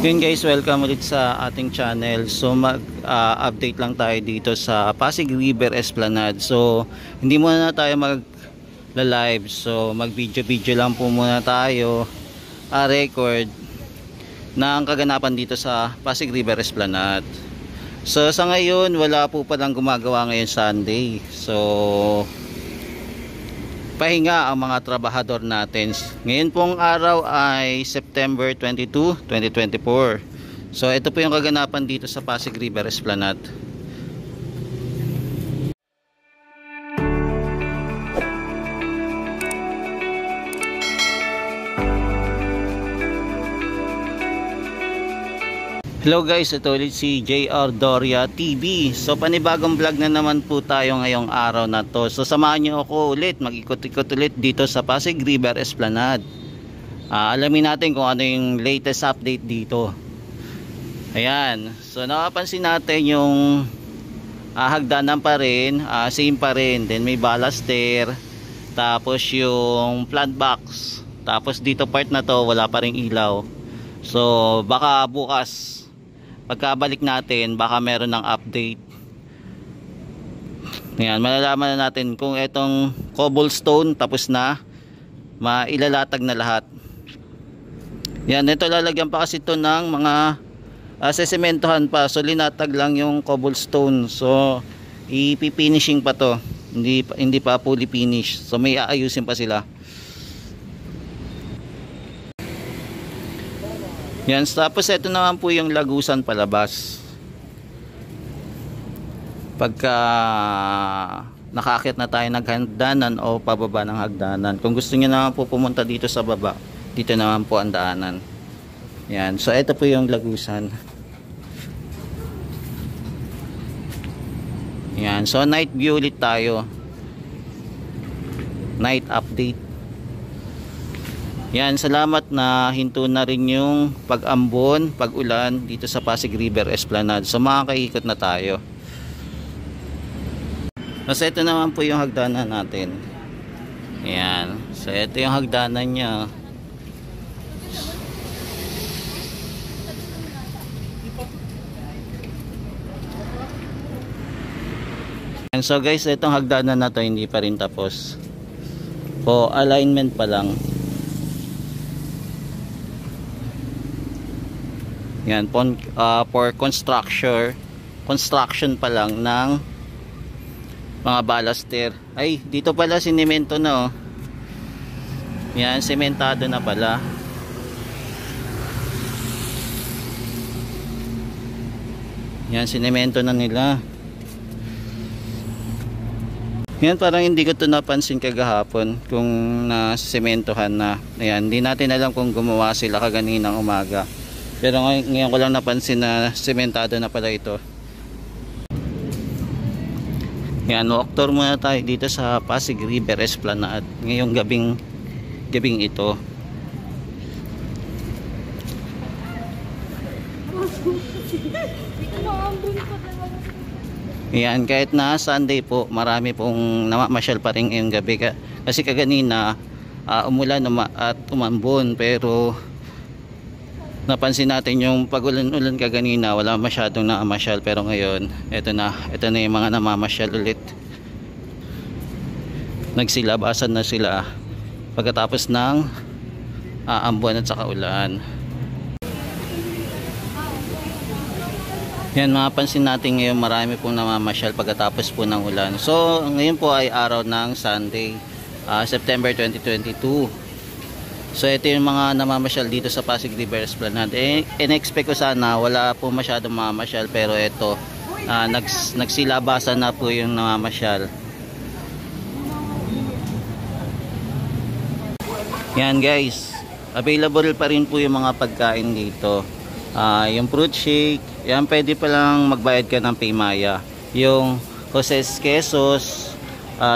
Yun guys, welcome ulit sa ating channel. So mag-update lang tayo dito sa Pasig River Esplanade. So hindi muna na tayo mag-live. So mag-video lang po muna tayo record ng kaganapan dito sa Pasig River Esplanade. So sa ngayon, wala po palang gumagawa ngayon Sunday. So pahinga ang mga trabahador natin. Ngayon pong araw ay September 22, 2024. So ito po yung kaganapan dito sa Pasig River Esplanade. Hello guys, ito ulit si JR Doria TV. So panibagong vlog na naman po tayo ngayong araw na to. So samahan nyo ako ulit, mag-ikot-ikot ulit dito sa Pasig River Esplanade. Alamin natin kung ano yung latest update dito. Ayan, so nakapansin natin yung hagdanan pa rin, same pa rin. Then may baluster, tapos yung plant box. Tapos dito part na to, wala pa ring ilaw. So baka bukas pagkabalik natin, baka meron ng update. Ayan, malalaman na natin kung itong cobblestone tapos na, mailalatag na lahat. Yan, ito lalagyan pa kasi ito ng mga sesementohan pa. So linatag lang yung cobblestone. So ipifinishing pa to. Hindi pa fully finish. So may aayusin pa sila. Yan, tapos ito naman po yung lagusan palabas. Pagka nakakit na tayo ng hagdanan o pababa ng hagdanan. Kung gusto niyo naman po pumunta dito sa baba, dito naman po ang daanan. Yan, so ito po yung lagusan. Yan, so night view ulit tayo. Night update. Yan, salamat na hinto na rin yung pag-ambon, pag-ulan dito sa Pasig River Esplanade. So makakaikot na tayo. So ito naman po yung hagdanan natin. Yan, so ito yung hagdanan niya. And so guys, itong hagdanan na to hindi pa rin tapos. Po, alignment pa lang. Yan, for construction pa lang ng mga baluster. Ay, dito pala sinemento na oh. Yan, sementado na pala. Yan, sinemento na nila. Yan, parang hindi ko ito napansin kagahapon kung nasisementohan na. Ayan, hindi natin alam kung gumawa sila kaganinang umaga. Pero ngayon ko lang napansin na sementado na pala ito. Yan, walk tour muna tayo dito sa Pasig River Esplanade ngayong gabing ito. Yan, kahit na Sunday po, marami pong namamasyal pa rin ngayong gabi. Kasi kaganina umulan at umambon, pero napansin natin yung pag-ulan-ulan kaganina, wala masyadong namamasyal, pero ngayon ito na yung mga namamasyal ulit. Nagsilabasan na sila pagkatapos ng ambon at saka ulan. Yan, mapapansin natin ngayon marami pong namamasyal pagkatapos po ng ulan. So ngayon po ay araw ng Sunday, September 2022. So ito yung mga namamasyal dito sa Pasig River Esplanade. In-expect ko sana wala po masyadong mamamasyal, pero ito nagsilabasan na po yung namamasyal. Yan guys, available pa rin po yung mga pagkain dito. Yung fruit shake, yan pwede pa lang magbayad ka ng Paymaya. Yung Jose's Quesos,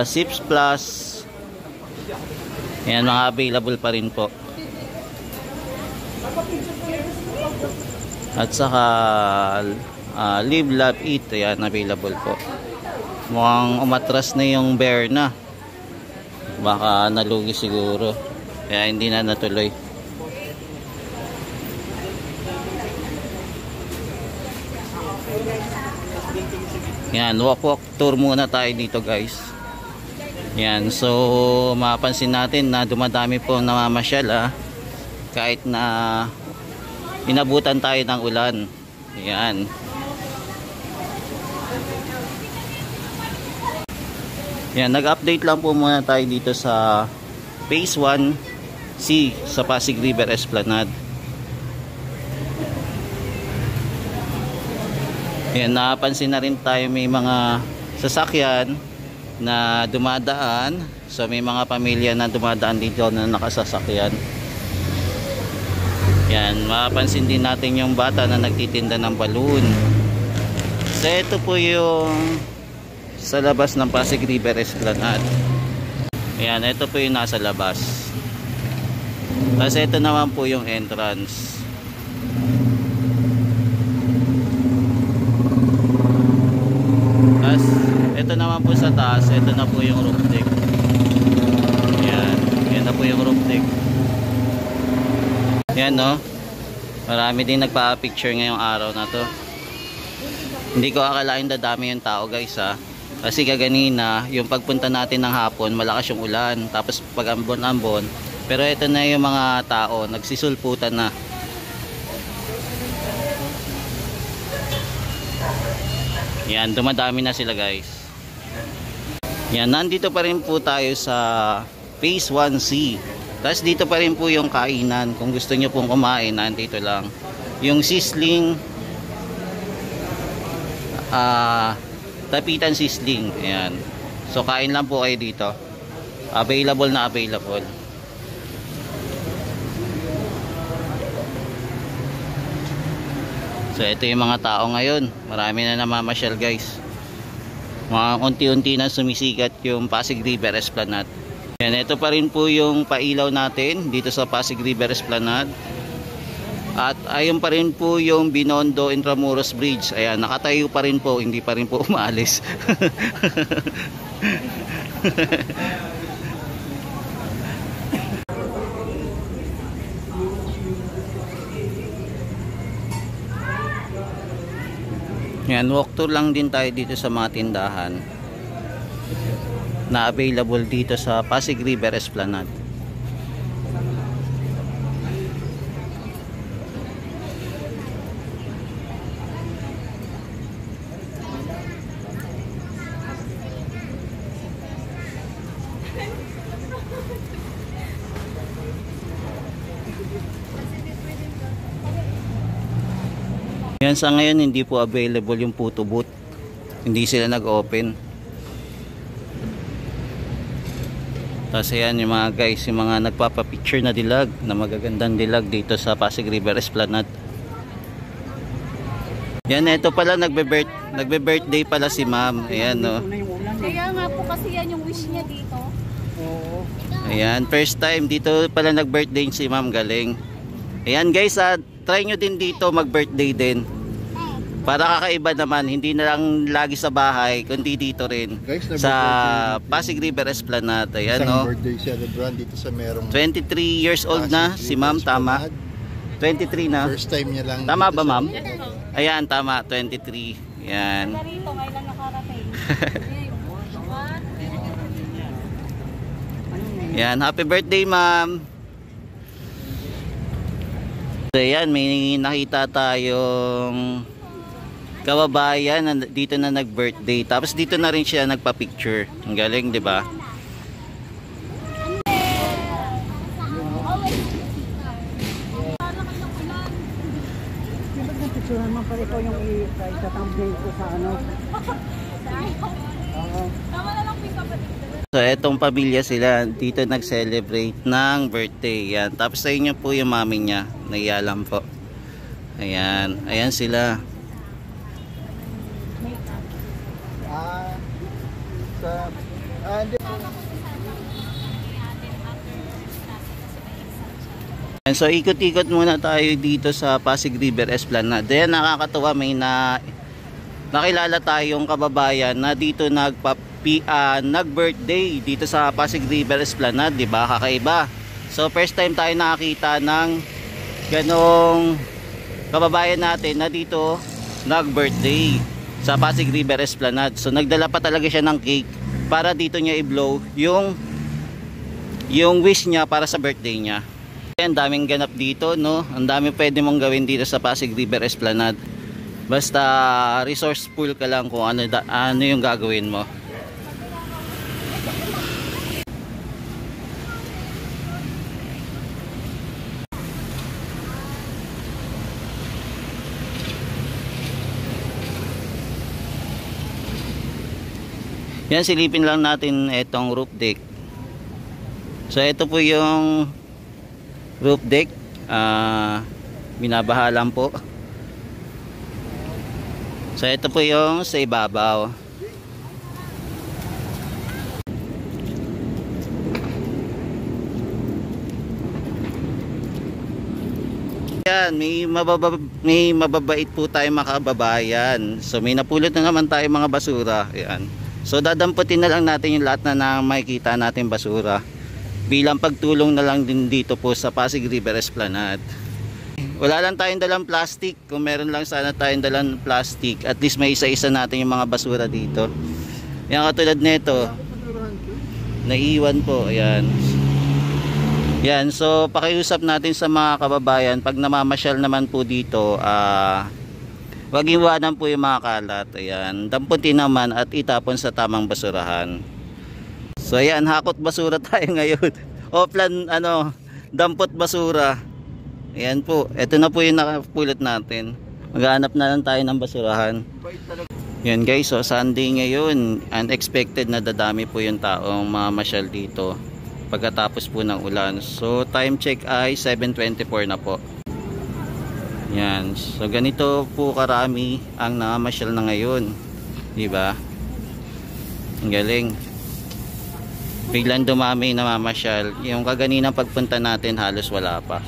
Sips Plus, yan, mga available pa rin po. At saka Live, Love, Eat, yan, available po. Mukhang umatras na yung bear na. Baka nalugi siguro. Kaya hindi na natuloy. Yan, walk tour muna tayo dito guys. Yan, so mapapansin natin na dumadami po namamasyal kahit na inabutan tayo ng ulan. Yan. Yan, nag-update lang po muna tayo dito sa Phase 1C sa Pasig River Esplanade. Yan, napansin na rin tayo may mga sasakyan na dumadaan. So may mga pamilya na dumadaan dito na nakasasakyan. Yan, mapapansin din natin yung bata na nagtitinda ng balloon. So ito po yung sa labas ng Pasig River Esplanade. Ayan, ito po yung nasa labas. Tapos ito naman po yung entrance. Tapos ito naman po sa taas. Ito na po yung roof deck. Ayan, yan na po yung roof deck. Ayan, no? Marami din nagpa-picture ngayong araw na to. Hindi ko akalain dadami yung tao guys Kasi kaganina, yung pagpunta natin ng hapon, malakas yung ulan. Tapos pag ambon-ambon. Pero ito na yung mga tao, nagsisulputan na. Yan, dumadami na sila guys. Yan, nandito pa rin po tayo sa Phase 1C. Tapos dito pa rin po yung kainan. Kung gusto nyo pong kumain, nandito lang. Yung sisling, Tapitan Sisling. Ayan. So kain lang po kayo dito. Available na available. So ito yung mga tao ngayon. Marami na namamasyal guys. Mga unti-unti na sumisikat yung Pasig River Esplanade. Ayan, ito pa rin po yung pailaw natin dito sa Pasig River Esplanade. At ayun pa rin po yung Binondo Intramuros Bridge. Ayan, nakatayo pa rin po, hindi pa rin po umaalis. Yan, walk tour lang din tayo dito sa mga tindahan na available dito sa Pasig River Esplanade. Yan, sa ngayon hindi po available yung photo booth. Hindi sila nag-open. Tapos yan yung mga guys, yung mga nagpapapicture na dilag, na magagandang dilag dito sa Pasig River Esplanade. Yan, ito pala nagbe-birthday pala si ma'am. Ayan, no. Kaya nga po kasi yan yung wish niya dito. Oo. Ayan, first time dito pala nag-birthday si ma'am, galing. Ayan guys, try nyo din dito mag-birthday din. Para kakaiba naman, hindi na lang lagi sa bahay, kundi dito rin. Guys, sa Pasig River Esplanade. Ayan, no? Birthday celebrant dito sa merong 23 years old na si ma'am, tama? 23 na. First time niya lang. Tama dito ba sa- ma'am? Ayan, tama, 23. Yan. Narito, ngayon lang nakarating. Yan, happy birthday ma'am. So yan, may nakita tayong kababayan na dito na nag-birthday. Tapos dito na rin siya nagpa-picture. Ang galing, 'di ba? Picture naman pala ito yung itatambay ko sa ano. So etong pamilya sila dito nag-celebrate ng birthday. Yan. Tapos sa inyo po yung mami niya. Nagyalam po. Ayan. Ayan sila. And so ikot-ikot muna tayo dito sa Pasig River Esplanade. Then nakakatuwa, may nakilala tayong kababayan na dito nag-birthday dito sa Pasig River Esplanade, 'di ba? Kakaiba. So first time tayo nakakita ng ganong kababayan natin na dito nag-birthday. sa Pasig River Esplanade. So nagdala pa talaga siya ng cake para dito niya i-blow yung wish niya para sa birthday niya. Ang daming ganap dito, no? Ang dami pwede mong gawin dito sa Pasig River Esplanade. Basta resourceful ka lang kung ano yung gagawin mo. Yan, silipin lang natin itong roof deck. So ito po yung roof deck. Binabaha lang po. So ito po yung sa ibabaw. Yan, may mababait po tayo mga kababayan. So may napulot na naman tayo mga basura. Yan. So dadamputin na lang natin yung lahat na makikita natin basura bilang pagtulong na lang din dito po sa Pasig River Esplanade. Wala lang tayong dalang plastic. Kung meron lang sana tayong dalang plastic, at least may isa-isa natin yung mga basura dito. Yan, katulad nito, naiiwan po. Ayan. Yan, so pakiusap natin sa mga kababayan, pag namamasyal naman po dito, wag iwanan po yung mga kalat. Ayan, damputin naman at itapon sa tamang basurahan. So ayan, hakot basura tayo ngayon. O plan, dampot basura. Ayan po, ito na po yung nakapulot natin. Maghanap na lang tayo ng basurahan. Yan guys, so Sunday ngayon, unexpected na dadami po yung taong mamasyal dito pagkatapos po ng ulan. So time check ay 7:24 na po. Yan, so ganito po karami ang namamasyal na ngayon, di ba? Ang galing. Biglang dumami namamasyal. Yung kaganina pagpunta natin halos wala pa.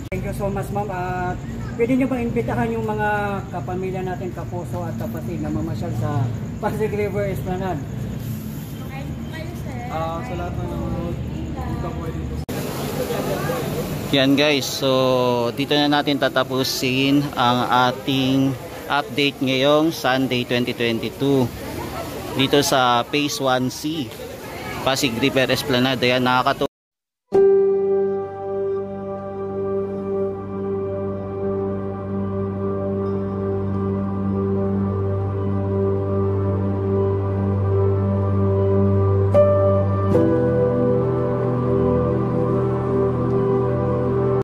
Thank you so much, ma'am. At pwede nyo ba imbitahan yung mga kapamilya natin, kapuso at kapatid na mamasyal sa Pasig River Esplanade? Sa lahat ng nanonood, dito po dito. Yan guys, so dito na natin tatapusin ang ating update ngayong Sunday 2022 dito sa Phase 1C Pasig River Esplanade. Ayan, nakakatuwa.